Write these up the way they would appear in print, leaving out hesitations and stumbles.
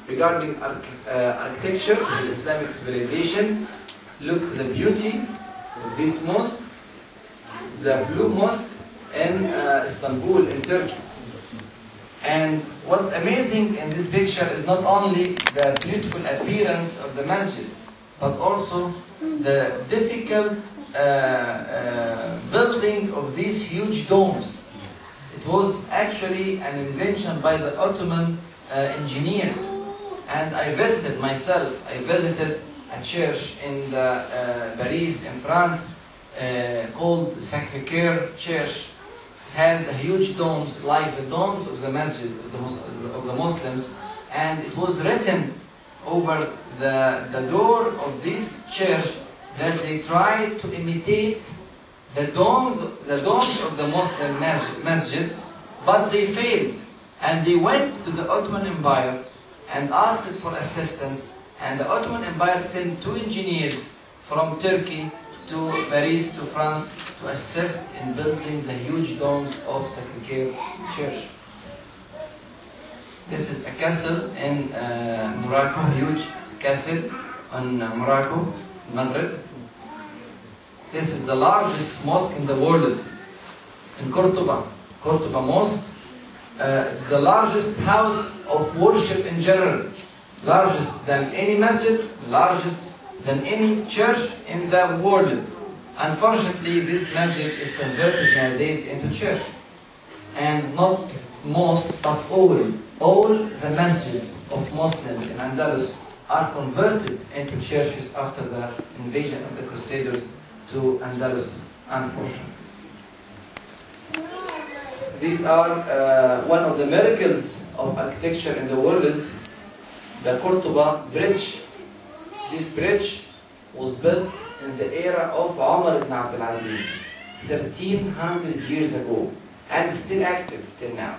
regarding architecture in Islamic civilization. Look at the beauty of this mosque, the Blue Mosque in Istanbul in Turkey. And what's amazing in this picture is not only the beautiful appearance of the masjid, but also the difficult building of these huge domes. It was actually an invention by the Ottoman engineers. And I visited myself, I visited a church in Paris in France called Sacré-Cœur Church. Has a huge domes like the domes of the Masjid of the Muslims, and it was written over the door of this church that they tried to imitate the domes of the Muslim masjids, but they failed, and they went to the Ottoman Empire and asked for assistance, and the Ottoman Empire sent 2 engineers from Turkey to Paris, to France, to assist in building the huge domes of Sacré-Cœur Church. This is a castle in Morocco, huge castle in Morocco, Maghreb. This is the largest mosque in the world, in Cordoba. Cordoba Mosque. It's the largest house of worship in general, largest than any masjid, largest than any church in the world. Unfortunately, this masjid is converted nowadays into church. And not most, but all the masjids of Muslims in Andalus are converted into churches after the invasion of the Crusaders to Andalus, unfortunately. These are one of the miracles of architecture in the world, the Cordoba Bridge. This bridge was built in the era of Umar ibn Abdul Aziz, 1300 years ago, and still active till now.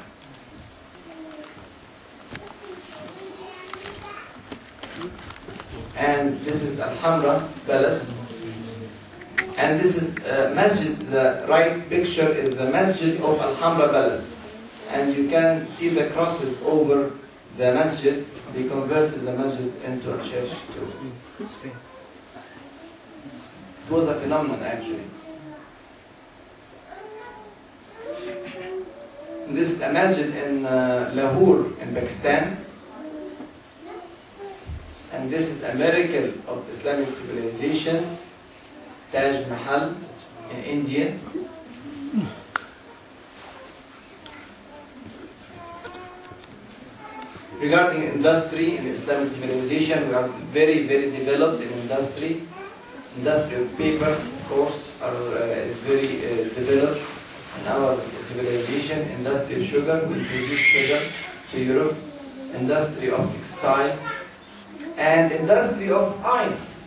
And this is Al-Hamra Palace. And this is Masjid, the right picture is the Masjid of Al-Hamra Palace. And you can see the crosses over the Masjid. They converted the Masjid into a church too. It was a phenomenon actually. And this is a Masjid in Lahore in Pakistan. And this is a miracle of Islamic civilization, Taj Mahal in India. Regarding industry in Islamic civilization, we are very, very developed in industry. Industry of paper, of course, is very developed in our civilization. Industry of sugar, we produce sugar to Europe. Industry of textile. And industry of ice.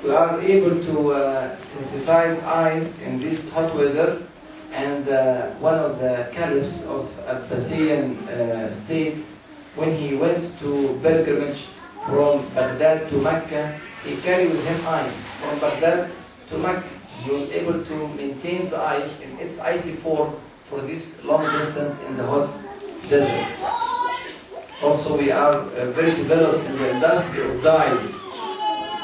We are able to sensitize ice in this hot weather, and one of the caliphs of Abbasian state, when he went to pilgrimage from Baghdad to Mecca, he carried with him ice from Baghdad to Mecca. He was able to maintain the ice in its icy form for this long distance in the hot desert. Also, we are very developed in the industry of dyes,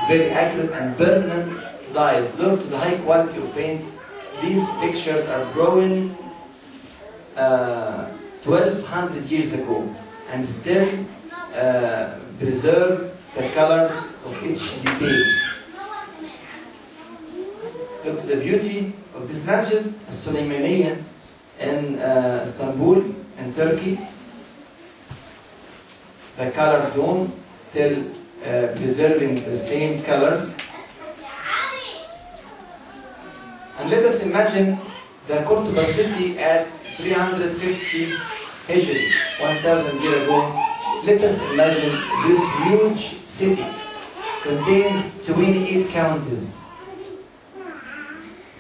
very accurate and permanent dyes. Look to the high quality of paints. These pictures are drawn 1200 years ago and still preserve the colors of each detail. Look to the beauty of this Masjid, Al-Sulaymaniya in Istanbul, in Turkey. The color dome still preserving the same colors. And let us imagine the Cordoba city at 350 Hijri, 1000 years ago. Let us imagine this huge city contains 28 counties,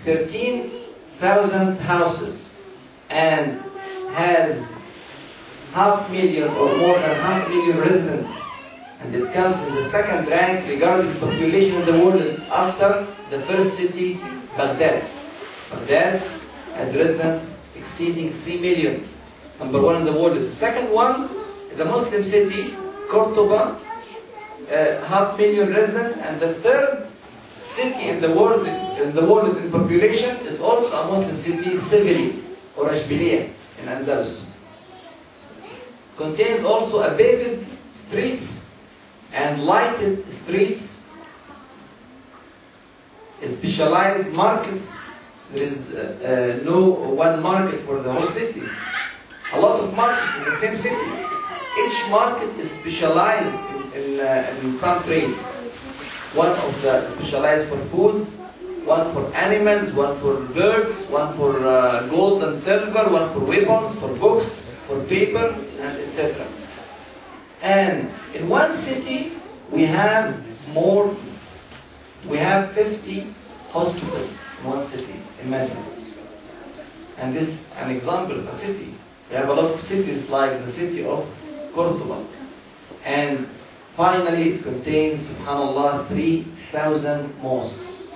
13,000 houses, and has 500,000 or more than 500,000 residents, and it comes in the second rank regarding population in the world after the first city, Baghdad. Baghdad has residents exceeding 3 million, number one in the world. The second one, the Muslim city, Cordoba, 500,000 residents, and the third city in the world in population is also a Muslim city, Seville or Ashbilia in Andalus. Contains also a paved streets and lighted streets, specialized markets. There is no one market for the whole city. A lot of markets in the same city. Each market is specialized in some trades. One of the specialized for food, one for animals, one for birds, one for gold and silver, one for weapons, for books, for paper, and etc. And in one city we have 50 hospitals in one city. Imagine. And this is an example of a city. We have a lot of cities like the city of Cordoba. And finally, it contains, subhanAllah, 3,000 mosques.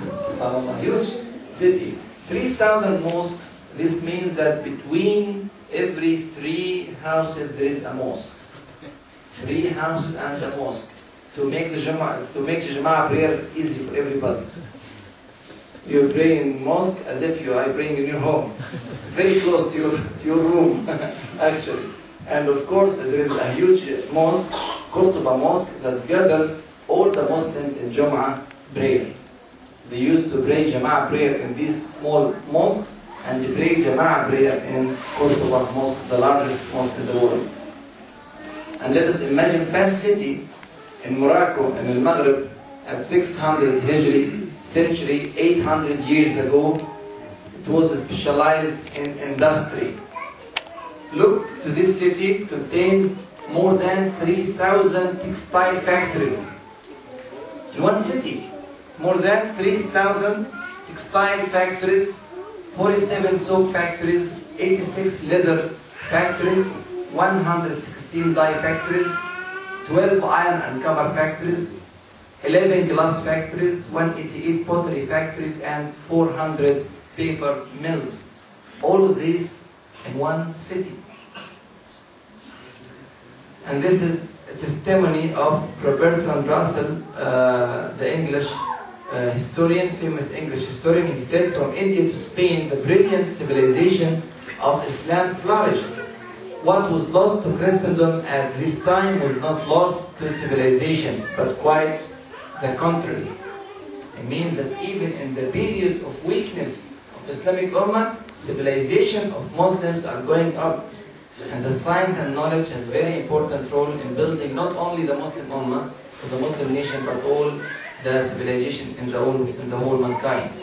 SubhanAllah, huge city. 3,000 mosques. This means that between every 3 houses there is a mosque. 3 houses and a mosque. To make the Jama'ah prayer easy for everybody. You pray in mosque as if you are praying in your home. Very close to your room, actually. And of course, there is a huge mosque, Cordoba Mosque, that gathered all the Muslims in Jum'ah prayer. They used to pray Jama'ah prayer in these small mosques, and they pray Jama'ah prayer in Cordoba Mosque, the largest mosque in the world. And let us imagine first city in Morocco, in Maghreb, at 600 Hijri century, 800 years ago. It was specialized in industry. Look to this city, contains more than 3,000 textile factories. In one city, more than 3,000 textile factories, 47 soap factories, 86 leather factories, 116 dye factories, 12 iron and copper factories, 11 glass factories, 188 pottery factories, and 400 paper mills. All of these in one city. And this is a testimony of Bertrand Russell, the English historian, famous English historian. He said, from India to Spain, the brilliant civilization of Islam flourished. What was lost to Christendom at this time was not lost to civilization, but quite the contrary. It means that even in the period of weakness of Islamic Ummah, civilization of Muslims are going up. And the science and knowledge has a very important role in building not only the Muslim Ummah, or the Muslim nation, but all the civilization in the whole mankind.